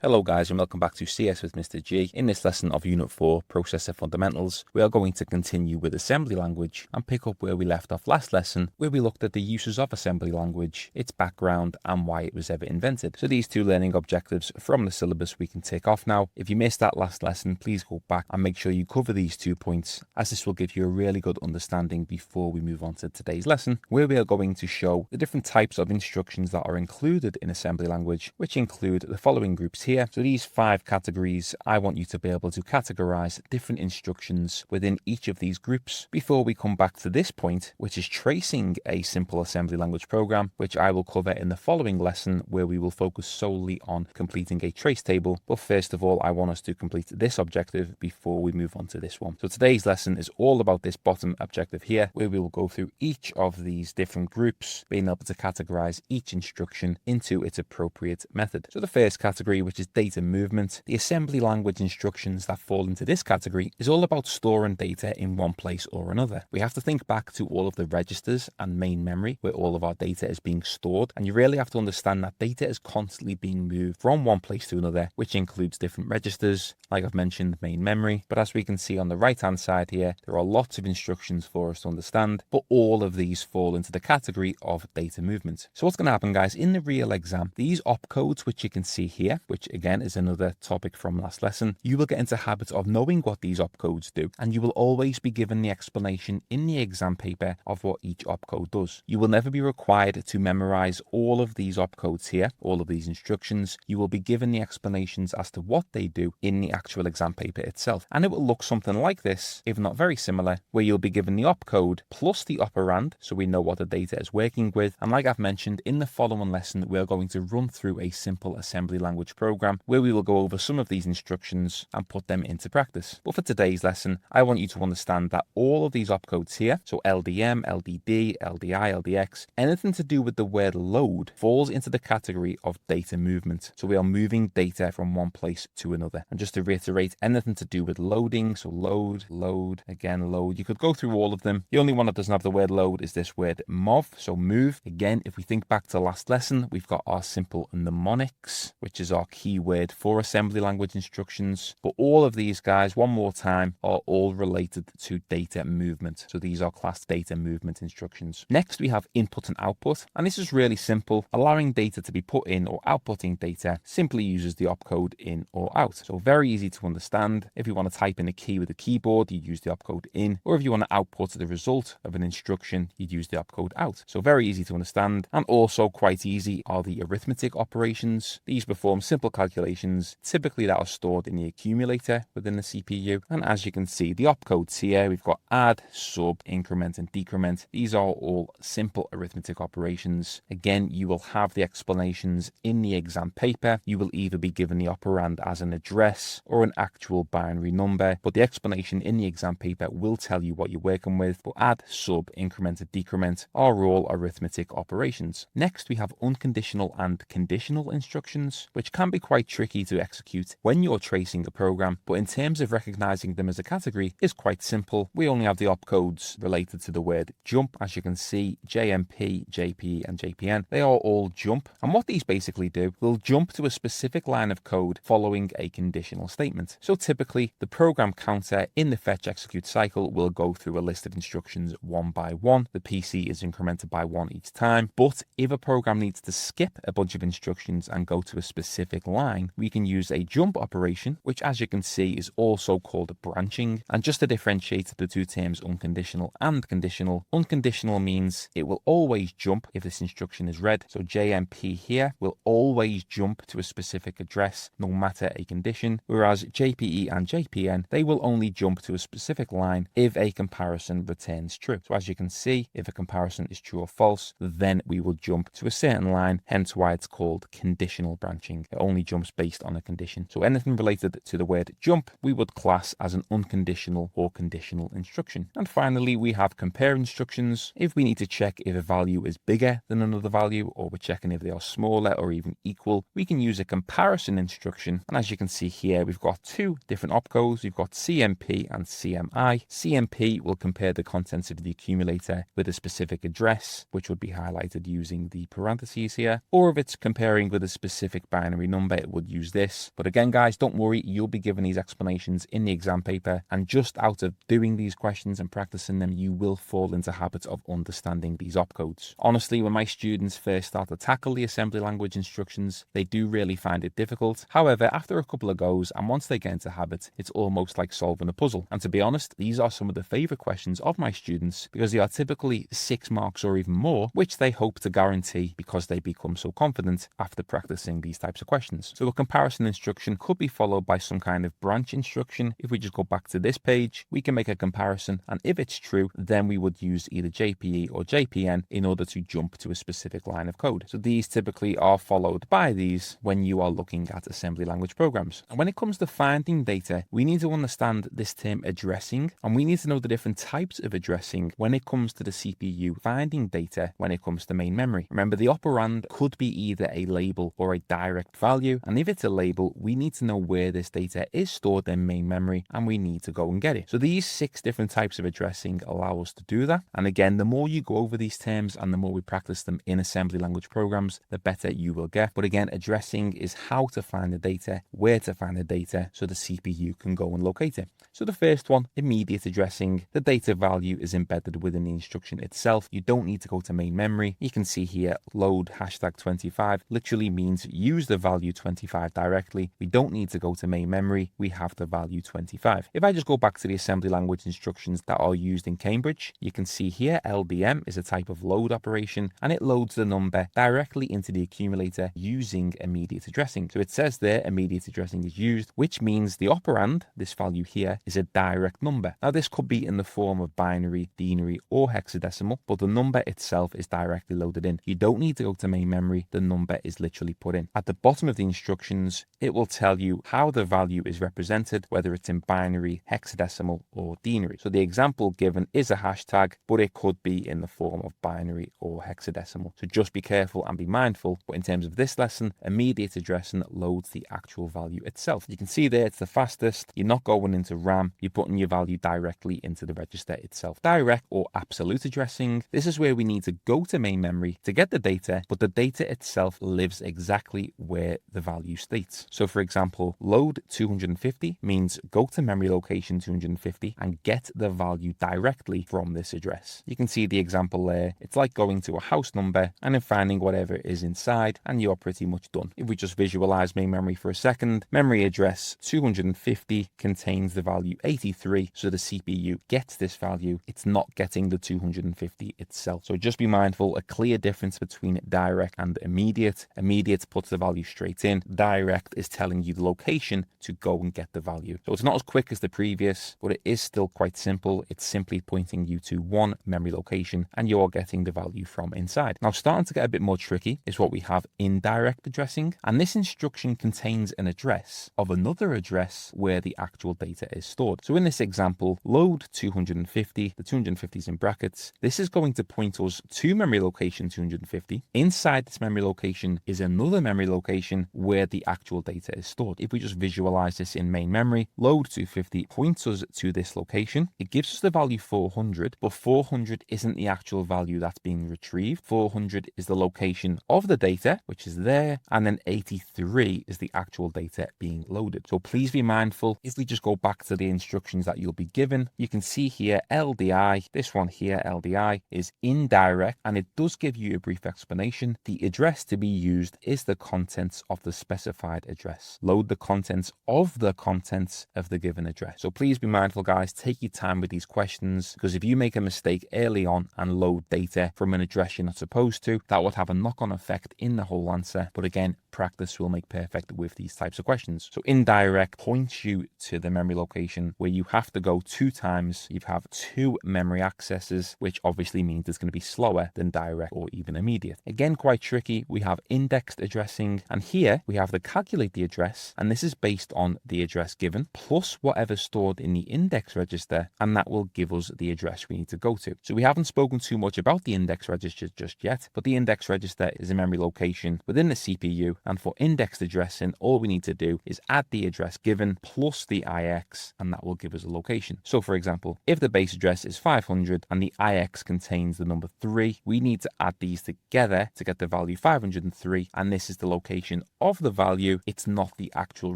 Hello guys and welcome back to CS with Mr. G. In this lesson of Unit 4, Processor Fundamentals, we are going to continue with assembly language and pick up where we left off last lesson, where we looked at the uses of assembly language, its background and why it was ever invented. So these two learning objectives from the syllabus we can tick off now. If you missed that last lesson, please go back and make sure you cover these 2 points, as this will give you a really good understanding before we move on to today's lesson, where we are going to show the different types of instructions that are included in assembly language, which include the following groups here. So these 5 categories, I want you to be able to categorize different instructions within each of these groups before we come back to this point, which is tracing a simple assembly language program, which I will cover in the following lesson, where we will focus solely on completing a trace table. But first of all, I want us to complete this objective before we move on to this one. So today's lesson is all about this bottom objective here, where we will go through each of these different groups, being able to categorize each instruction into its appropriate method. So the first category, which is data movement, the assembly language instructions that fall into this category is all about storing data in one place or another. We have to think back to all of the registers and main memory where all of our data is being stored, and you really have to understand that data is constantly being moved from one place to another, which includes different registers, like I've mentioned, main memory. But as we can see on the right hand side here, there are lots of instructions for us to understand, but all of these fall into the category of data movement. So what's going to happen, guys, in the real exam, these opcodes which you can see here, which again is another topic from last lesson, you will get into habits of knowing what these opcodes do, and you will always be given the explanation in the exam paper of what each opcode does. You will never be required to memorize all of these opcodes here, all of these instructions. You will be given the explanations as to what they do in the actual exam paper itself, and it will look something like this, if not very similar, where you'll be given the opcode plus the operand, so we know what the data is working with. And like I've mentioned, in the following lesson we're going to run through a simple assembly language program where we will go over some of these instructions and put them into practice. But for today's lesson, I want you to understand that all of these opcodes here, so LDM, LDD, LDI, LDX, anything to do with the word load falls into the category of data movement. So we are moving data from one place to another. And just to reiterate, anything to do with loading, so load, again load, you could go through all of them. The only one that doesn't have the word load is this word mov, so move. Again, if we think back to last lesson, we've got our simple mnemonics, which is our keyword for assembly language instructions. But all of these guys, one more time, are all related to data movement. So these are classed data movement instructions. Next, we have input and output, and this is really simple. Allowing data to be put in or outputting data simply uses the opcode in or out. So very easy to understand. If you want to type in a key with a keyboard, you use the opcode in, or if you want to output the result of an instruction, you'd use the opcode out. So very easy to understand, and also quite easy are the arithmetic operations. These perform simple calculations, typically that are stored in the accumulator within the CPU. And as you can see, the opcodes here, we've got add, sub, increment and decrement. These are all simple arithmetic operations. Again, you will have the explanations in the exam paper. You will either be given the operand as an address or an actual binary number, but the explanation in the exam paper will tell you what you're working with. But add, sub, increment and decrement are all arithmetic operations. Next, we have unconditional and conditional instructions, which can be quite tricky to execute when you're tracing a program, but in terms of recognizing them as a category is quite simple. We only have the opcodes related to the word jump. As you can see, JMP, JP and JPN, they are all jump, and what these basically do, will jump to a specific line of code following a conditional statement. So typically the program counter in the fetch execute cycle will go through a list of instructions one by one. The PC is incremented by 1 each time, but if a program needs to skip a bunch of instructions and go to a specific line, we can use a jump operation, which as you can see is also called branching. And just to differentiate the two terms unconditional and conditional, unconditional means it will always jump if this instruction is read. So JMP here will always jump to a specific address no matter a condition, whereas JPE and JPN, they will only jump to a specific line if a comparison returns true. So as you can see, if a comparison is true or false, then we will jump to a certain line, hence why it's called conditional branching. It only jumps based on a condition. So anything related to the word jump, we would class as an unconditional or conditional instruction. And finally, we have compare instructions. If we need to check if a value is bigger than another value, or we're checking if they are smaller or even equal, we can use a comparison instruction. And as you can see here, we've got 2 different opcodes. We've got CMP and CMI. CMP will compare the contents of the accumulator with a specific address, which would be highlighted using the parentheses here, or if it's comparing with a specific binary number, number, it would use this. But again, guys, don't worry, you'll be given these explanations in the exam paper, and just out of doing these questions and practicing them, you will fall into habits of understanding these opcodes. Honestly, when my students first start to tackle the assembly language instructions, they do really find it difficult. However, after a couple of goes, and once they get into habit, it's almost like solving a puzzle. And to be honest, these are some of the favorite questions of my students because they are typically 6 marks or even more, which they hope to guarantee because they become so confident after practicing these types of questions. So a comparison instruction could be followed by some kind of branch instruction. If we just go back to this page, we can make a comparison, and if it's true, then we would use either JPE or JPN in order to jump to a specific line of code. So these typically are followed by these when you are looking at assembly language programs. And when it comes to finding data, we need to understand this term addressing, and we need to know the different types of addressing when it comes to the CPU finding data when it comes to main memory. Remember, the operand could be either a label or a direct value, and if it's a label, we need to know where this data is stored in main memory, and we need to go and get it. So these 6 different types of addressing allow us to do that. And again, the more you go over these terms and the more we practice them in assembly language programs, the better you will get. But again, addressing is how to find the data, where to find the data, so the CPU can go and locate it. So the first one, immediate addressing. The data value is embedded within the instruction itself. You don't need to go to main memory. You can see here, load #25 literally means use the value 25 directly. We don't need to go to main memory. We have the value 25. If I just go back to the assembly language instructions that are used in Cambridge, you can see here LDM is a type of load operation, and it loads the number directly into the accumulator using immediate addressing. So it says there immediate addressing is used, which means the operand, this value here, is a direct number. Now this could be in the form of binary, denary, or hexadecimal, but the number itself is directly loaded in. You don't need to go to main memory. The number is literally put in. At the bottom of the instructions, it will tell you how the value is represented, whether it's in binary, hexadecimal, or denary. So the example given is a hashtag, but it could be in the form of binary or hexadecimal. So just be careful and be mindful. But in terms of this lesson, immediate addressing loads the actual value itself. You can see there it's the fastest. You're not going into RAM. You're putting your value directly into the register itself. Direct or absolute addressing. This is where we need to go to main memory to get the data, but the data itself lives exactly where the value states. So for example, load 250 means go to memory location 250 and get the value directly from this address. You can see the example there. It's like going to a house number and then finding whatever is inside, and you're pretty much done. If we just visualize main memory for a second, memory address 250 contains the value 83, so the CPU gets this value. It's not getting the 250 itself. So just be mindful, a clear difference between direct and immediate. Immediate puts the value straight in. Direct is telling you the location to go and get the value. So it's not as quick as the previous, but it is still quite simple. It's simply pointing you to one memory location and you're getting the value from inside. Now, starting to get a bit more tricky is what we have indirect addressing. And this instruction contains an address of another address where the actual data is stored. So in this example, load 250, the 250 is in brackets. This is going to point us to memory location 250. Inside this memory location is another memory location where the actual data is stored. If we just visualize this in main memory, load 250 points us to this location. It gives us the value 400, but 400 isn't the actual value that's being retrieved. 400 is the location of the data, which is there, and then 83 is the actual data being loaded. So please be mindful. If we just go back to the instructions that you'll be given, you can see here LDI, this one here, LDI, is indirect, and it does give you a brief explanation. The address to be used is the contents of the specified address. Load the contents of the given address. So please be mindful, guys. Take your time with these questions, because if you make a mistake early on and load data from an address you're not supposed to, that would have a knock-on effect in the whole answer. But again, practice will make perfect with these types of questions. So indirect points you to the memory location where you have to go 2 times. You have 2 memory accesses, which obviously means it's going to be slower than direct or even immediate. Again, quite tricky. We have indexed addressing, and here we have to calculate the address, and this is based on the address given plus whatever's stored in the index register, and that will give us the address we need to go to. So we haven't spoken too much about the index register just yet, but the index register is a memory location within the CPU And for indexed addressing, all we need to do is add the address given plus the IX, and that will give us a location. So for example, if the base address is 500 and the IX contains the number 3, we need to add these together to get the value 503, and this is the location of the value. It's not the actual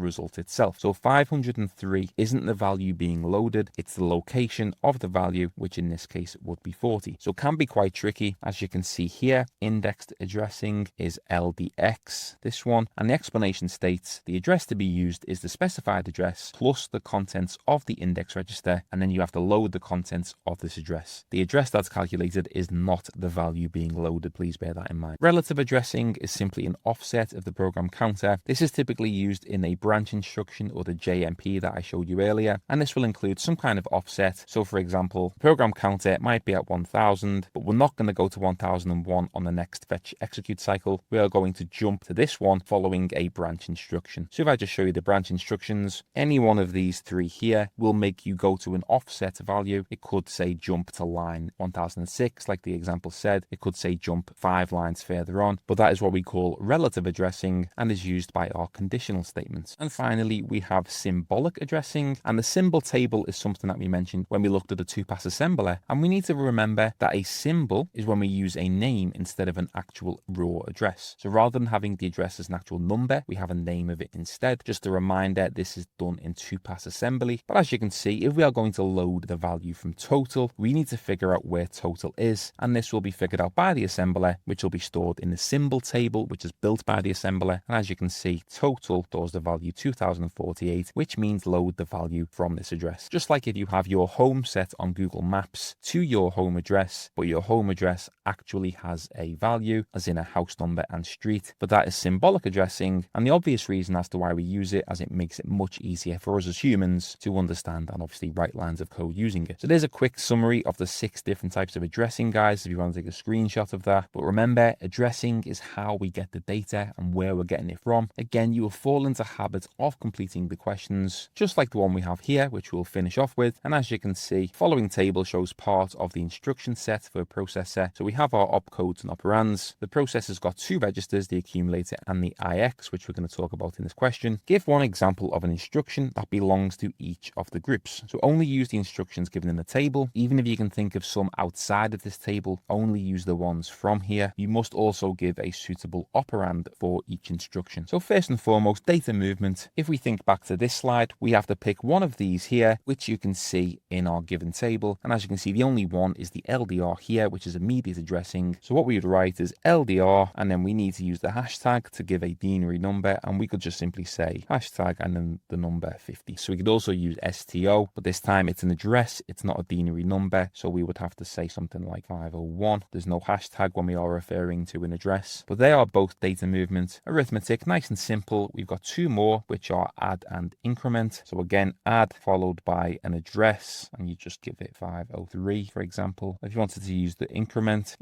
result itself. So 503 isn't the value being loaded, it's the location of the value, which in this case would be 40. So it can be quite tricky. As you can see here, indexed addressing is LDX, this one, and the explanation states the address to be used is the specified address plus the contents of the index register, and then you have to load the contents of this address. The address that's calculated is not the value being loaded, please bear that in mind. Relative addressing is simply an offset of the program counter. This is typically used in a branch instruction or the JMP that I showed you earlier, and this will include some kind of offset. So for example, the program counter might be at 1000, but we're not going to go to 1001 on the next fetch execute cycle. We are going to jump to this one following a branch instruction. So if I just show you the branch instructions, any one of these three here will make you go to an offset value. It could say jump to line 1006, like the example said. It could say jump 5 lines further on, but that is what we call relative addressing and is used by our conditional statements. And finally, we have symbolic addressing, and the symbol table is something that we mentioned when we looked at the 2-pass assembler, and we need to remember that a symbol is when we use a name instead of an actual raw address. So rather than having the address as an actual number, we have a name of it instead. Just a reminder, this is done in 2-pass assembly, but as you can see, if we are going to load the value from total, we need to figure out where total is, and this will be figured out by the assembler, which will be stored in the symbol table, which is built by the assembler. And as you can see, total stores the value 2048, which means load the value from this address. Just like if you have your home set on Google Maps to your home address, but your home address actually has a value, as in a house number and street, but that is symbolic addressing, and the obvious reason as to why we use it, as it makes it much easier for us as humans to understand and obviously write lines of code using it. So there's a quick summary of the 6 different types of addressing, guys, if you want to take a screenshot of that. But remember, addressing is how we get the data and where we're getting it from. Again, you will fall into habits of completing the questions, just like the one we have here, which we'll finish off with. And as you can see, following table shows part of the instruction set for a processor. So we have our opcodes and operands. The processor's got 2 registers, the accumulator and the IX, which we're going to talk about in this question. Give one example of an instruction that belongs to each of the groups. So only use the instructions given in the table. Even if you can think of some outside of this table, only use the ones from here. You must also give a suitable operand for each instruction. So first and foremost, data movement. If we think back to this slide, we have to pick one of these here, which you can see in our given table. And as you can see, the only one is the LDR here, which is immediate addressing. So what we would write is LDR, and then we need to use the hashtag to give a denary number, and we could just simply say hashtag and then the number 50. So we could also use STO, but this time it's an address, it's not a denary number, so we would have to say something like 501. There's no hashtag when we are referring to an address, but they are both data movement. Arithmetic, nice and simple. We've got 2 more, which are add and increment. So again, add followed by an address, and you just give it 503, for example. If you wanted to use the increment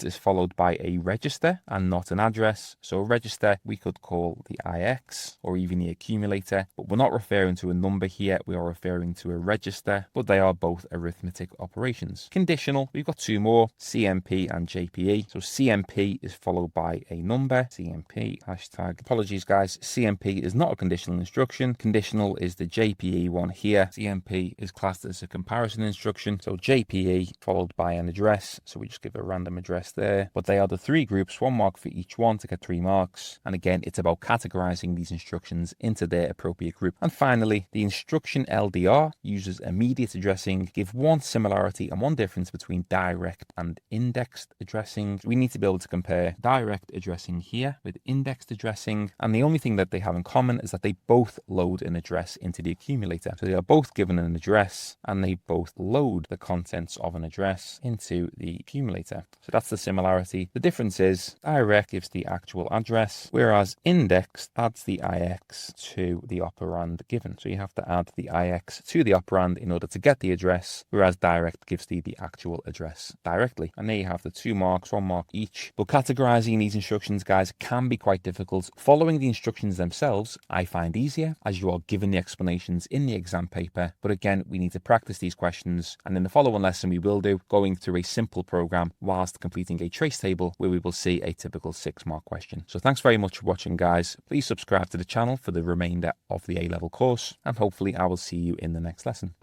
is followed by a register and not an address. So a register we could call the IX or even the accumulator, but we're not referring to a number here, we are referring to a register, but they are both arithmetic operations. Conditional, we've got 2 more, CMP and JPE. So CMP is followed by a number, CMP hashtag. Apologies guys, CMP is not a conditional instruction. Conditional is the JPE one here. CMP is classed as a comparison instruction. So JPE followed by an address. So we just give a random address there, but they are the 3 groups, 1 mark for each one to get 3 marks. And again, it's about categorizing these instructions into their appropriate group. And finally, the instruction LDR uses immediate addressing. Give one similarity and one difference between direct and indexed addressing. We need to be able to compare direct addressing here with indexed addressing, and the only thing that they have in common is that they both load an address into the accumulator. So they are both given an address and they both load the contents of an address into the accumulator. So that's the similarity. The difference is direct gives the actual address, whereas indexed adds the IX to the operand given. So you have to add the IX to the operand in order to get the address, whereas direct gives the actual address directly. And there you have the 2 marks, 1 mark each. But categorizing these instructions, guys, can be quite difficult. Following the instructions themselves, I find easier, as you are given the explanations in the exam paper. But again, we need to practice these questions. And in the following lesson, we will do going through a simple program whilst completing a trace table where we will see a typical 6-mark question. So thanks very very much for watching, guys. Please subscribe to the channel for the remainder of the A-level course, and hopefully I will see you in the next lesson.